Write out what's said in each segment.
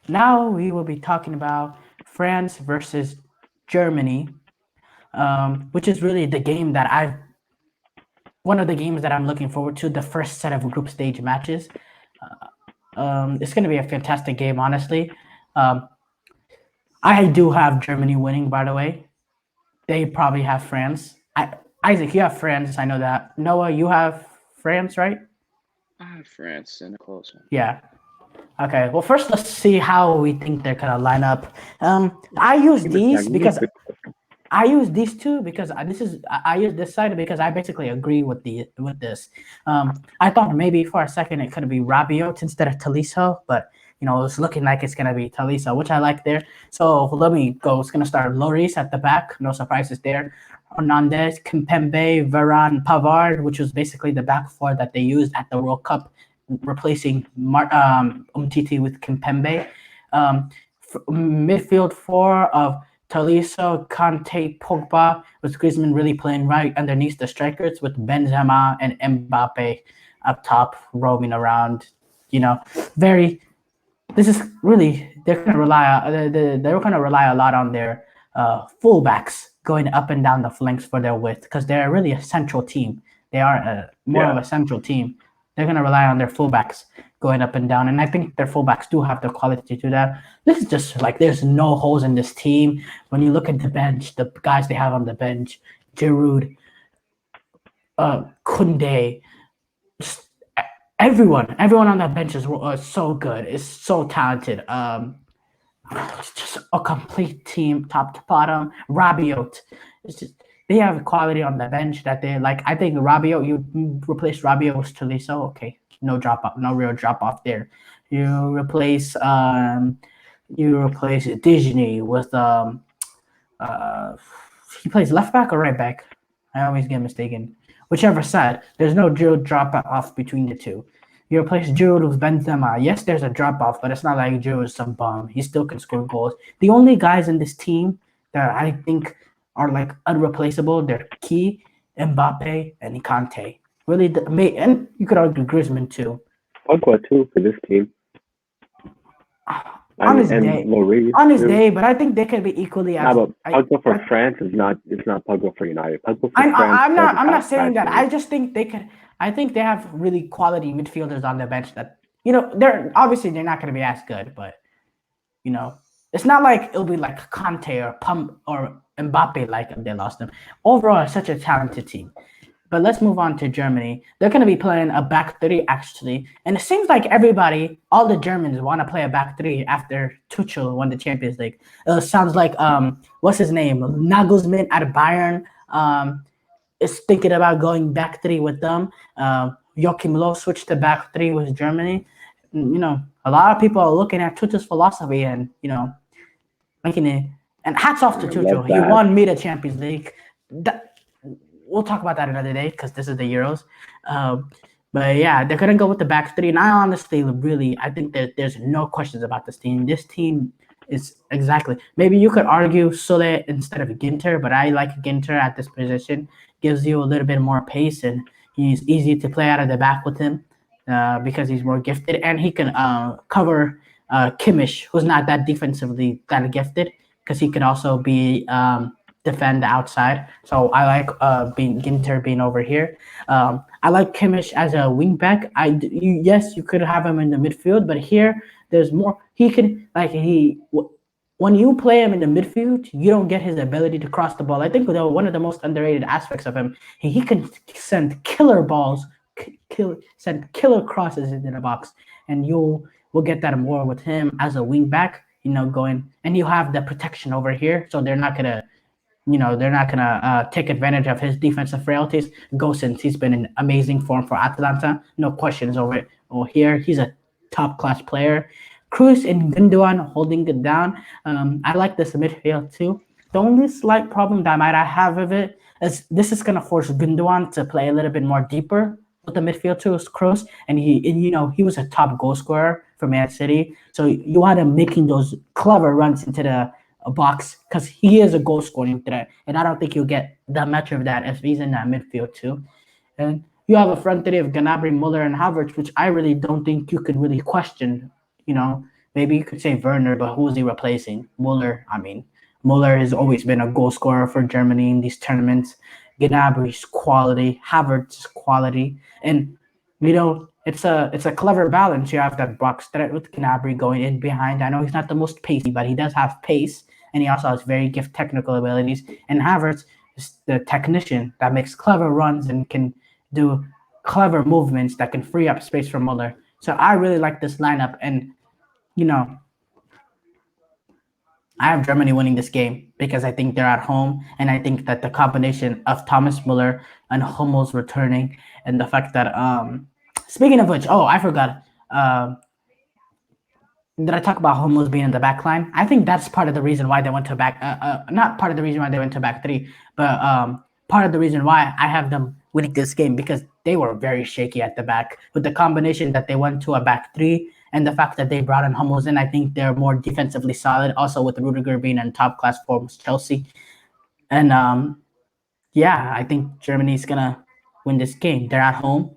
Now we will be talking about France versus Germany, which is really the game that one of the games that I'm looking forward to. The first set of group stage matches. It's going to be a fantastic game, honestly. Um, I do have Germany winning, by the way. They probably have France. Isaac, you have France. I know that. Noah, you have France, right? I have France in a close one. Yeah. Okay. Well, first let's see how we think they're gonna line up. Give me a second. Give me a quick. I use these two because I use this side because I basically agree with this. I thought maybe for a second it could be Rabiot instead of Taliso, but it's looking like it's gonna be Taliso, which I like there. So let me go. It's gonna start Loris at the back. No surprises there. Hernandez, Kimpembe, Varane, Pavard, which was basically the back four that they used at the World Cup, replacing Umtiti with Kimpembe. Midfield four of Tolisso, Kante, Pogba, with Griezmann really playing right underneath the strikers, with Benzema and Mbappe up top, roaming around. You know, very. This is really they're gonna rely a lot on their fullbacks going up and down the flanks for their width because they're really a central team. They are more of Yeah. a central team. They're gonna rely on their fullbacks going up and down, and I think their fullbacks do have the quality to do that. This is just like there's no holes in this team. When you look at the bench, the guys they have on the bench, Giroud, Kunde, just everyone on that bench is so good. Is so talented. It's just a complete team, top to bottom. Rabiot, it's just they have quality on the bench that they like. I think Rabiot, you replace Rabiot with Tolisso, okay, no drop off, no real drop off there. You replace Disney with uh he plays left back or right back. I always get mistaken. Whichever side, there's no real drop off between the two. You replace Giroud with Benzema. Yes, there's a drop off, but it's not like Giroud is some bum. He still can score goals. The only guys in this team that I think are like unreplaceable, they're Key, Mbappe, and Kante. Really, and you could argue Griezmann too. Pogba too for this team. I On mean, his and day, Lloris too. but I think they can be equally Now, as. but Pogba for France is not. It's not Pogba for United. Pogba for France doesn't I'm not have saying that. passion. I just think they could. I think they have really quality midfielders on the bench that they're obviously they're not going to be as good, but you know it's not like it'll be like Conte or Pump or Mbappe like they lost them. Overall, it's such a talented team. But let's move on to Germany. They're going to be playing a back three actually, and it seems like everybody, all the Germans, want to play a back three after Tuchel won the Champions League. It sounds like what's his name, Nagelsmann at Bayern. Is thinking about going back three with them. Joachim Löw switched to back three with Germany. A lot of people are looking at Tuchel's philosophy and making it. And hats off to I love Tuchel. He that. won me the Champions League. That, we'll talk about that another day because this is the Euros. Um, but yeah, they're gonna go with the back three, and I honestly, really, I think that there's no questions about this team. This team is exactly. Maybe you could argue Sule instead of Ginter, but I like Ginter at this position. Gives you a little bit more pace, and he's easy to play out of the back with him because he's more gifted, and he can cover Kimmich, who's not that defensively that gifted, because he could also be defend the outside. So I like being Ginter being over here. I like Kimmich as a wing back. Yes, you could have him in the midfield, but here there's more. He can when you play him in the midfield, you don't get his ability to cross the ball. I think one of the most underrated aspects of him, he can send killer balls, send killer crosses into the box, and you will get that more with him as a wing back. Going and you have the protection over here, so they're not gonna take advantage of his defensive frailties. Gosens, he's been in amazing form for Atalanta, no questions over it. Here, he's a top class player. Cruz and Gundogan holding it down. I like this midfield too. The only slight problem that I might have with it is this is gonna force Gundogan to play a little bit more deeper with the midfield too. Kroos, and he was a top goal scorer for Man City, so you want him making those clever runs into the a box because he is a goal scoring threat, and I don't think you'll get that much of that if he's in that midfield too. And you have a front three of Gnabry, Muller, and Havertz, which I really don't think you could really question. You know, maybe you could say Werner, but who is he replacing? Muller. I mean, Muller has always been a goal scorer for Germany in these tournaments. Gnabry's quality, Havertz's quality, and it's a clever balance. You have that box threat with Gnabry going in behind. I know he's not the most pacey, but he does have pace, and he also has very gift technical abilities. And Havertz is the technician that makes clever runs and can do clever movements that can free up space for Muller. So I really like this lineup, and I have Germany winning this game because I think they're at home, and I think that the combination of Thomas Muller and Hummels returning, and the fact that speaking of which, I forgot. Did I talk about Hummels being in the back line? I think that's part of the reason why they went to back. Not part of the reason why they went to back three, but part of the reason why I have them winning this game, because they were very shaky at the back with the combination that they went to a back three. And the fact that they brought in Hummels in, I think they're more defensively solid. Also, with Rudiger being in top class form with Chelsea, and I think Germany's gonna win this game. They're at home.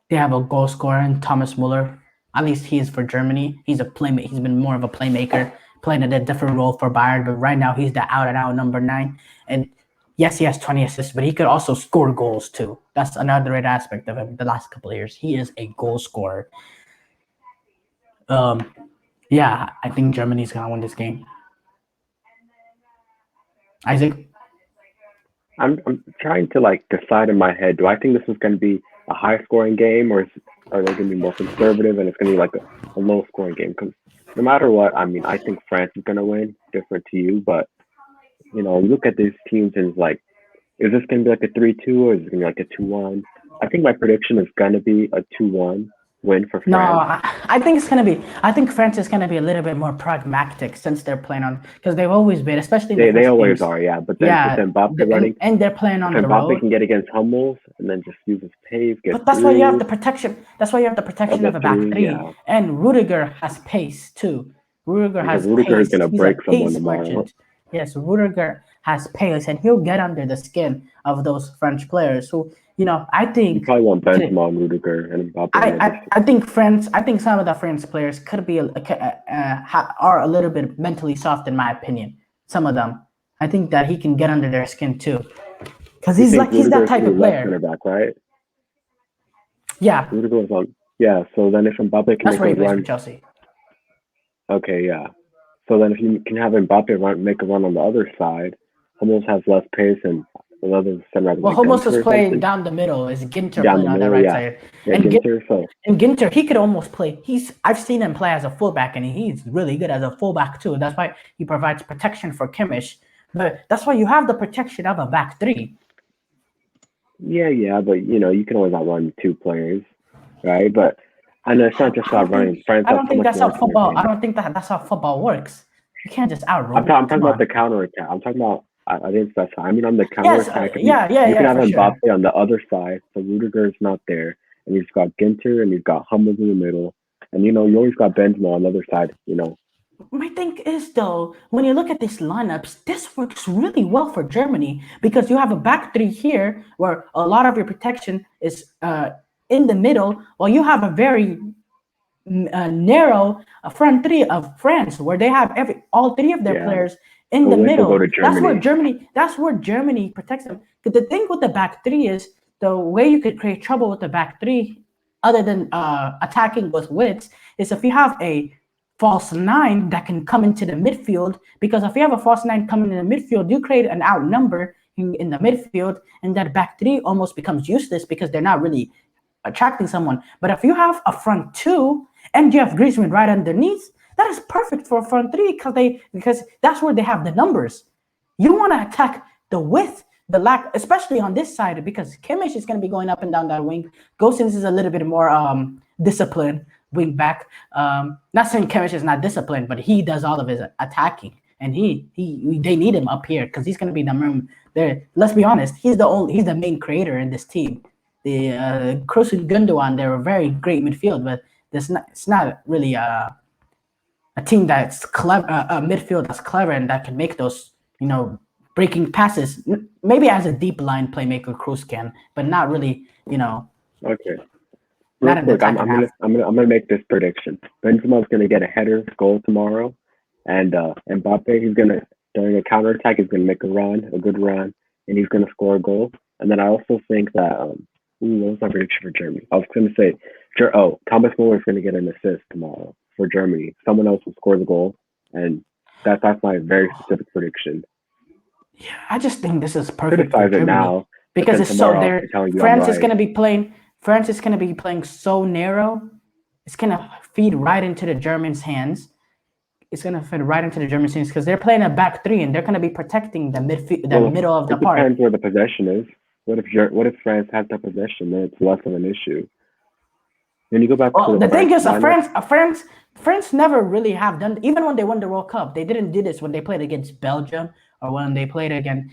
They have a goal scorer in Thomas Muller. At least he is for Germany. He's a playmaker. He's been more of a playmaker, playing a different role for Bayern. But right now, he's the out and out number 9. And yes, he has 20 assists, but he could also score goals too. That's another great aspect of him. The last couple of years, he is a goal scorer. I think Germany's gonna win this game. Isaac? I'm trying to decide in my head. Do I think this is going to be a high scoring game, or are they going to be more conservative and it's going to be a low scoring game? Because no matter what, I mean, I think France is going to win. Different to you, but you look at these teams and it's is this going to be a 3-2 or is it going to be a 2-1? I think my prediction is going to be a 2-1 win for France. No, I think it's going to be. I think France is going to be a little bit more pragmatic since they're playing on, because they've always been, especially they always are, yeah. But then with Mbappe running, and they're playing on the road. Mbappe can get against Hummels and then just use his pace. But that's why you have the protection. That's why you have the protection of a back three, and Rudiger has pace too. Rudiger is going to break someone tomorrow. Yes, Rudiger has pace, and he'll get under the skin of those French players who. I think you probably want Benzema, Rudiger, and Mbappe. I think France. I think some of the French players could be are a little bit mentally soft, in my opinion. Some of them. I think that he can get under their skin too, because he's that type of player. Center back, right? Yeah. Rudiger was on. Yeah. So then if Mbappe can make a run, for Chelsea. Okay. Yeah. So then if you can have Mbappe make a run on the other side, Hummels has less pace and. Hummels is playing down the middle. Is Ginter playing on the right side? Yeah, and Ginter, he could almost play. I've seen him play as a fullback, and he's really good as a fullback too. That's why he provides protection for Kimmich. But that's why you have the protection of a back three. Yeah, but you can always outrun 2 players, right? But I know it's not just about running. France. I don't think that's how football. I don't think that's how football works. You can't just outrun. I'm talking about the counter attack. I'm talking about. I didn't specify. I mean, on the counter attack, you can have Mbappe on the other side, so Rudiger is not there, and you've got Ginter and you've got Hummels in the middle, and you always got Benzema on the other side. My thing is though, when you look at these lineups, this works really well for Germany because you have a back three here where a lot of your protection is in the middle, while you have a very narrow front three of France where they have all 3 of their players in the middle. That's where Germany protects them. Because the thing with the back three is the way you could create trouble with the back three, other than attacking with widths, is if you have a false 9 that can come into the midfield. Because if you have a false 9 coming in the midfield, you create an outnumber in the midfield, and that back three almost becomes useless because they're not really attracting someone. But if you have a front 2 and you have Griezmann right underneath, that is perfect for a front 3 because that's where they have the numbers. You want to attack the width, the lack, especially on this side, because Kimmich is going to be going up and down that wing. Gosens is a little bit more disciplined wing back. Not saying Kimmich is not disciplined, but he does all of his attacking, and they need him up here because he's going to be the room there. Let's be honest, he's the main creator in this team. The Kroos and Gundogan, they're a very great midfield, but it's not really a team that's clever, a midfield that's clever and that can make those, breaking passes. Maybe as a deep line playmaker, Kroos can, but not really, Okay. real not in the quick, I'm second gonna half. I'm gonna make this prediction. Benzema's gonna get a header goal tomorrow, and Mbappe, he's gonna, during a counterattack, he's gonna make a good run, and he's gonna score a goal. And then I also think that what was my prediction for Germany? I was gonna say, Thomas Muller is gonna get an assist tomorrow for Germany. Someone else will score the goal, and that's my very specific prediction. Yeah, I just think this is perfect for Criticize it Germany now, because then it's so tomorrow I'll there. be telling you I'm France is right. going to be playing. France is going to be playing so narrow. It's going to feed right into the Germans' hands. It's going to feed right into the Germans' hands because they're playing a back three and they're going to be protecting the middle of the It park. depends where the possession is. What if France has that possession? Then it's less of an issue. Then you go back to Well, the thing is, lineup. France never really have done. Even when they won the World Cup, they didn't do this when they played against Belgium or when they played against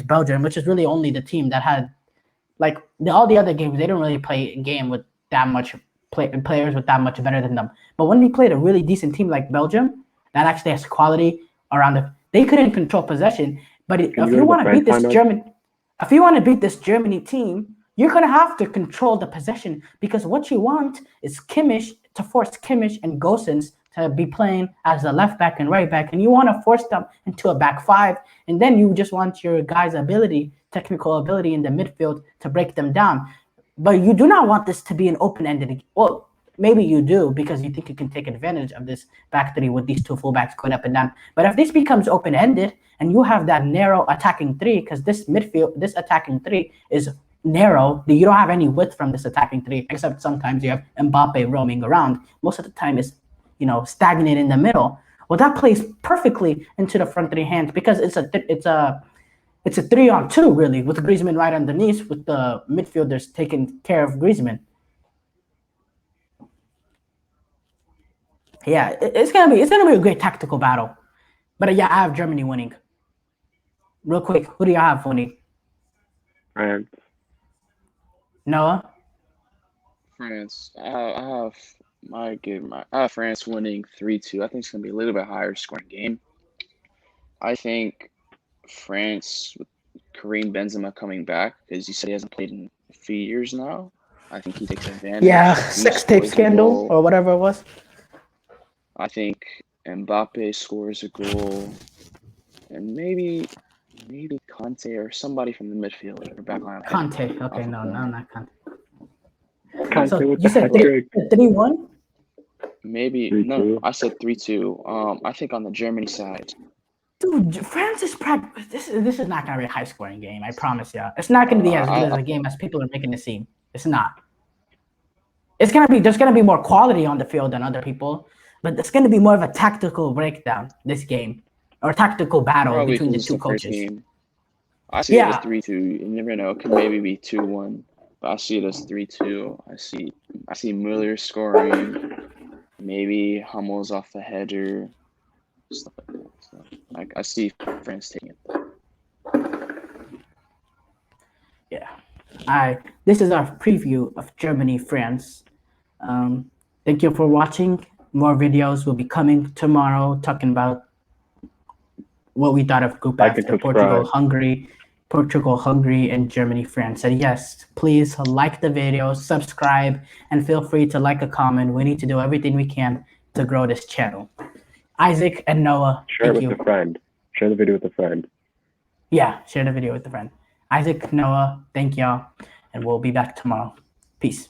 Belgium, which is really only the team that had like all the other games. They didn't really play a game with that much players with that much better than them. But when they played a really decent team like Belgium that actually has quality around they couldn't control possession. But if you want to beat this Germany team, you're going to have to control the possession because what you want is to force Kimmich and Gosens to be playing as a left back and right back, and you want to force them into a back five, and then you just want your guys' technical ability in the midfield to break them down. But you do not want this to be an open-ended. Well, maybe you do because you think you can take advantage of this back three with these two fullbacks going up and down. But if this becomes open-ended and you have that narrow attacking three, because this attacking three is narrow, you don't have any width from this attacking three, except sometimes you have Mbappe roaming around. Most of the time is, stagnant in the middle. Well, that plays perfectly into the front three hands because it's a 3-on-2 really, with Griezmann right underneath, with the midfielders taking care of Griezmann. Yeah, it's gonna be a great tactical battle. But yeah, I have Germany winning. Real quick, who do you have winning? France. Noah? France. I have France winning 3-2. I think it's gonna be a little bit higher scoring game. I think France with Karim Benzema coming back, because you said he hasn't played in a few years now. I think he takes advantage. Yeah, He sex tape scores a scandal goal. or whatever it was. I think Mbappe scores a goal, and maybe Conte or somebody from the midfield or back line. Conte. Okay, no, not Conte. Conte So with you the said hat-trick. 3-1? Maybe 3-2. no. I said 3-2. I think on the Germany side. Dude, France is this is not gonna be a high scoring game. I promise you. It's not gonna be as good as a game as people are making it seem. It's not. There's gonna be more quality on the field than other people, but it's gonna be more of a tactical breakdown this game, or tactical battle Probably between the because two it's the first coaches. game. I see it as 3-2. You never know. It could maybe be 2-1, but I see it as 3-2. I see Müller scoring. Maybe Hummels off the header. Stuff like that. So, I see France taking it. Yeah. This is our preview of Germany, France. Thank you for watching. More videos will be coming tomorrow talking about what we thought of Group F, the Portugal, Hungary, and Germany, France. And yes, please like the video, subscribe, and feel free to like a comment. We need to do everything we can to grow this channel. Isaac and Noah, Share it with a friend. Share the video with a friend. Yeah, share the video with a friend. Isaac, Noah, thank y'all, and we'll be back tomorrow. Peace.